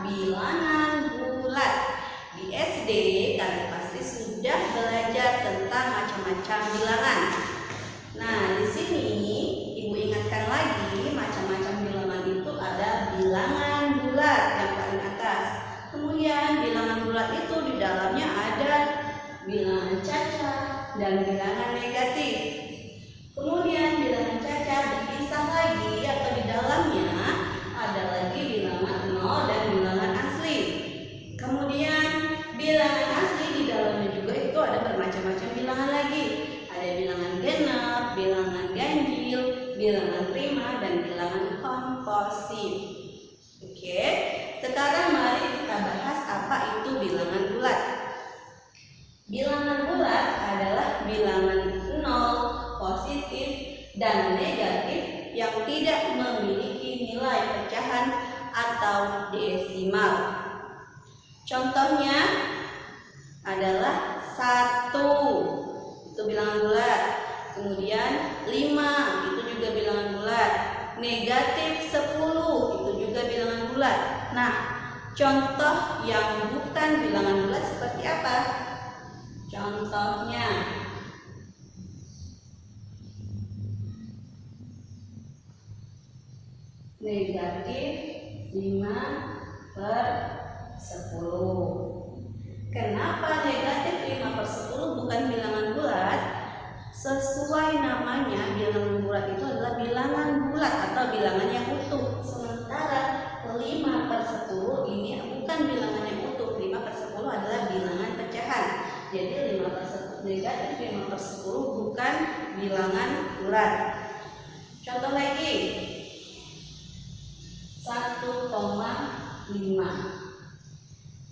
bilangan bulat. Di SD kalian pasti sudah belajar tentang macam-macam bilangan. Nah, di sini Ibu ingatkan lagi, macam-macam bilangan itu ada bilangan bulat yang paling atas. Kemudian bilangan bulat itu di dalamnya ada bilangan cacat dan bilangan negatif. Kemudian bilangan cacat dipisah lagi atau di dalamnya ada lagi bilangan 0 dan bilangan asli. Kemudian bilangan asli di dalamnya juga itu ada bermacam-macam bilangan lagi. Ada bilangan genap, bilangan ganjil, bilangan prima, dan bilangan komposit. Oke, sekarang mari kita bahas apa itu bilangan bulat. Bilangan bulat adalah bilangan 0, positif, dan negatif yang tidak memiliki nilai pecahan atau desimal. Contohnya adalah 1, itu bilangan bulat. Kemudian 5, itu juga bilangan bulat. Negatif 10, itu juga bilangan bulat. Nah, contoh yang bukan bilangan bulat seperti apa? Contohnya negatif 5/10. Kenapa negatif 5/10 bukan bilangan bulat? Sesuai namanya, bilangan bulat itu adalah bilangan bulat atau bilangan yang utuh. Sementara 5/10 ini bukan bilangan yang utuh. 5/10 adalah bilangan pecahan. Jadi negatif 5/10 bukan bilangan bulat. Contoh lagi, 1,5.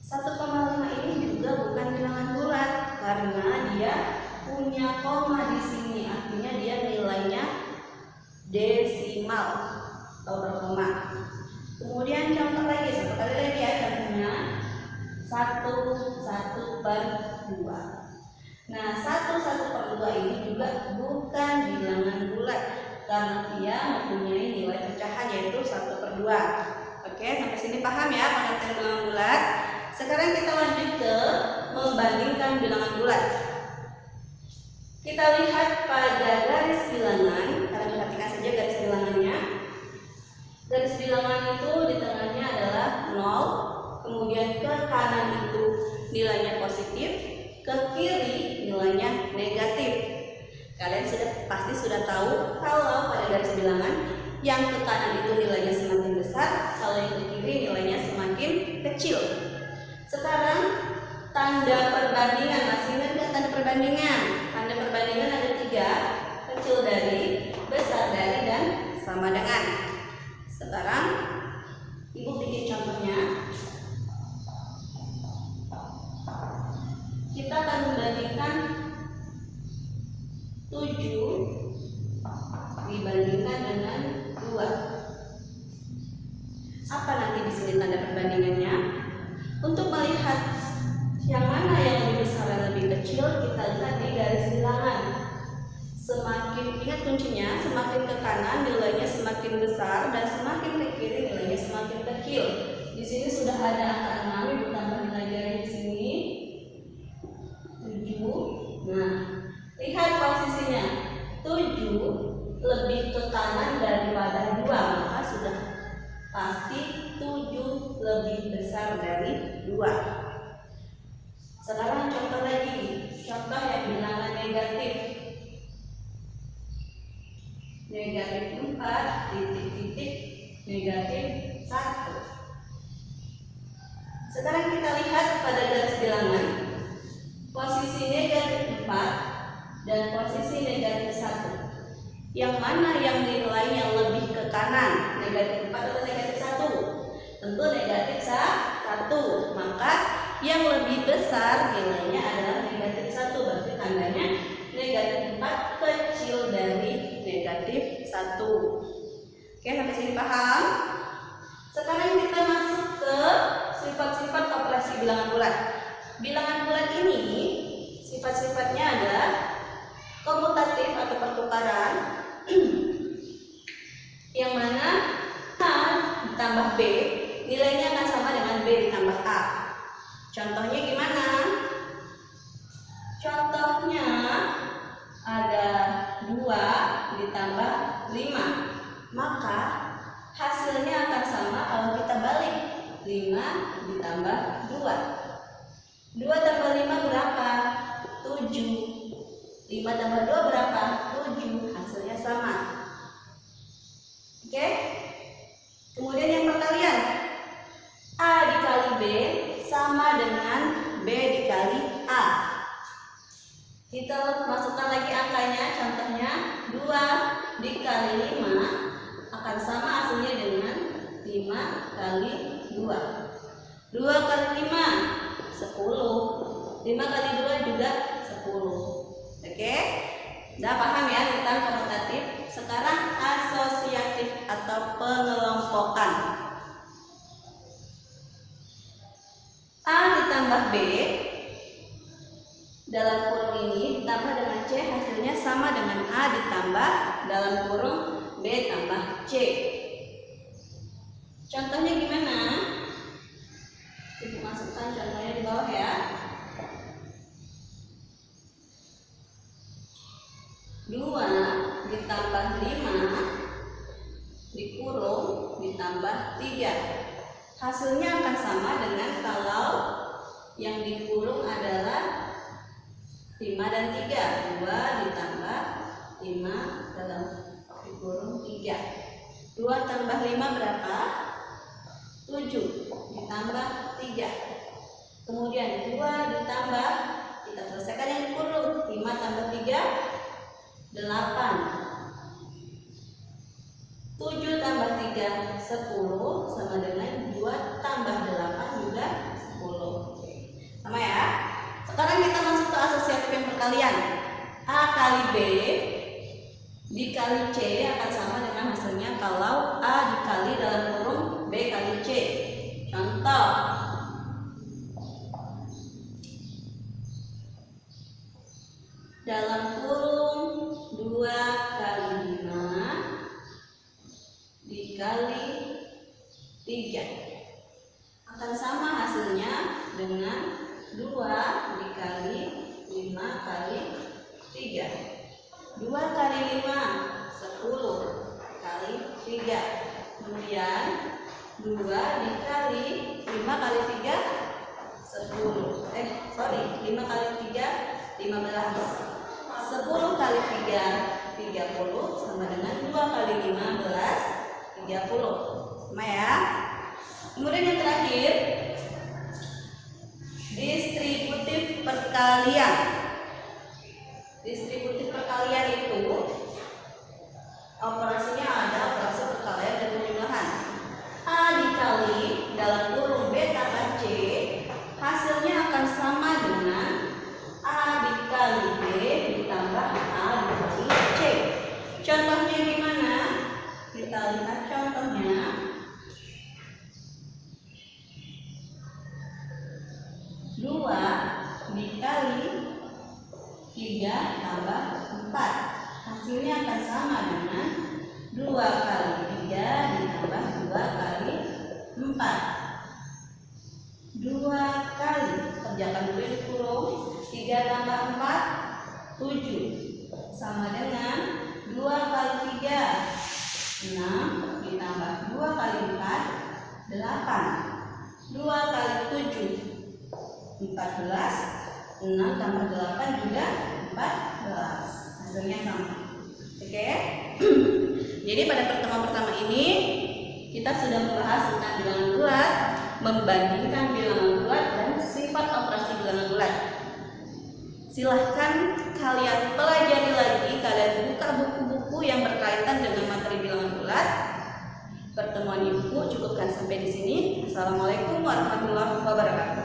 1,5 ini juga bukan bilangan bulat karena dia punya koma di sini, artinya dia nilainya desimal atau berkoma. Kemudian contoh lagi, satu kali lagi ya, contohnya 1/2. Nah, 1/2 ini juga bukan bilangan bulat karena dia mempunyai nilai pecahan yaitu 1/2. Oke, sampai sini paham ya pengertian bilangan bulat? Sekarang kita lanjut ke membandingkan bilangan bulat. Kita lihat pada garis bilangan, kalian perhatikan saja garis bilangannya. Garis bilangan itu di tengahnya adalah 0, kemudian ke kanan itu nilainya positif, ke kiri nilainya negatif. Kalian pasti sudah tahu kalau pada garis bilangan yang ke kanan itu nilainya semakin besar, kalau yang ke kiri nilainya semakin kecil. Sekarang tanda perbandingan, masih ingat nggak tanda perbandingan? Tanda perbandingan ada 3, kecil dari, besar dari, dan sama dengan. Sekarang Ibu bikin contohnya. Kita akan membandingkan 7 dibandingkan dengan 2. Apa nanti di sini tanda perbandingannya? Untuk melihat yang mana yang lebih besar dan lebih kecil, kita lihat di garis bilangan. Semakin, ingat kuncinya, semakin ke kanan nilainya semakin besar dan semakin ke kiri nilainya semakin kecil. Di sini sudah ada angka 6, Ibu tambah nilai dari di sini 7. Nah, lihat posisinya. 7 lebih ke kanan daripada 2, maka sudah pasti 7 lebih besar dari 2. Sekarang contoh lagi, contoh yang bilangan negatif. Negatif 4, titik-titik, negatif 1. Sekarang kita lihat pada garis bilangan, posisi negatif 4 dan posisi negatif 1. Yang mana yang nilainya lebih ke kanan, negatif 4 atau negatif 1? Tentu negatif 1. Maka yang lebih besar nilainya adalah negatif 1. Berarti tandanya negatif 4 kecil dari negatif 1. Oke, sampai sini paham? Sekarang kita masuk ke sifat-sifat operasi bilangan bulat. Bilangan bulat ini sifat-sifatnya adalah komutatif atau pertukaran, yang mana A ditambah B nilainya akan sama dengan B ditambah A. Contohnya gimana? Contohnya ada 2 ditambah 5. Maka hasilnya akan sama kalau kita balik. 5 ditambah 2. 2 tambah 5 berapa? 7. 5 tambah 2 berapa? 7. Hasilnya sama. Oke? Kemudian yang perkalian. A dikali B sama dengan B dikali A. Kita masukkan lagi angkanya. Contohnya 2 dikali 5 akan sama hasilnya dengan 5 kali 2. 2 kali 5 10. 5 kali 2 juga 10. Oke? Udah paham ya tentang komutatif? Sekarang asosiatif atau pengelompokan. A ditambah B dalam kurung ini ditambah dengan C, hasilnya sama dengan A ditambah dalam kurung B tambah C. Contohnya gimana? Ibu masukkan contohnya di bawah ya. 2 ditambah 5 dikurung ditambah 3. Hasilnya akan sama dengan kalau yang dikurung adalah 5 dan 3. 2 ditambah 5 dalam dikurung 3. 2 tambah 5 berapa? 7 ditambah 3. Kemudian 2 ditambah, kita selesaikan yang dikurung. 5 tambah 3 8. 7 tambah 3 10 sama dengan 2 tambah 8 juga 10. Sama ya. Sekarang kita masuk ke asosiatif yang perkalian. A kali B dikali C akan sama dengan hasilnya kalau A dikali dalam kurung B kali C. Contoh. Dalam kurung 2 kali 5 dikali 3 akan sama hasilnya dengan 2 dikali 5 kali 3. 2 kali 5 10 kali 3. Kemudian 2 dikali 5 kali 3 10. 5 kali 3 15. 10 kali 3 30 sama dengan 2 kali 15 30. Sama ya. Kemudian yang terakhir, distributif perkalian. Distributif perkalian itu operasinya ada operasi perkalian dan penjumlahan. A dikali dalam kurung B tambah C, hasilnya akan sama dengan A dikali B ditambah A dikali C. Contohnya gimana? Kita lihat contohnya. 2 dikali 3 tambah 4, hasilnya akan sama dengan 2 kali 3 ditambah 2 kali 4. 2 kali, kerjakan dulu yang kurung. 3 tambah 4 7 sama dengan 2 kali 3 6 ditambah 2 kali 4 8. 2 kali 7 14. 6 tambah 8 juga 14. Hasilnya sama. Oke. Jadi pada pertemuan pertama ini kita sudah membahas tentang bilangan bulat, membandingkan bilangan bulat dan sifat operasi bilangan bulat. Silahkan kalian pelajari lagi, kalian buka buku-buku yang berkaitan dengan materi bilangan bulat. Pertemuan ibu cukupkan sampai di sini. Assalamualaikum warahmatullahi wabarakatuh.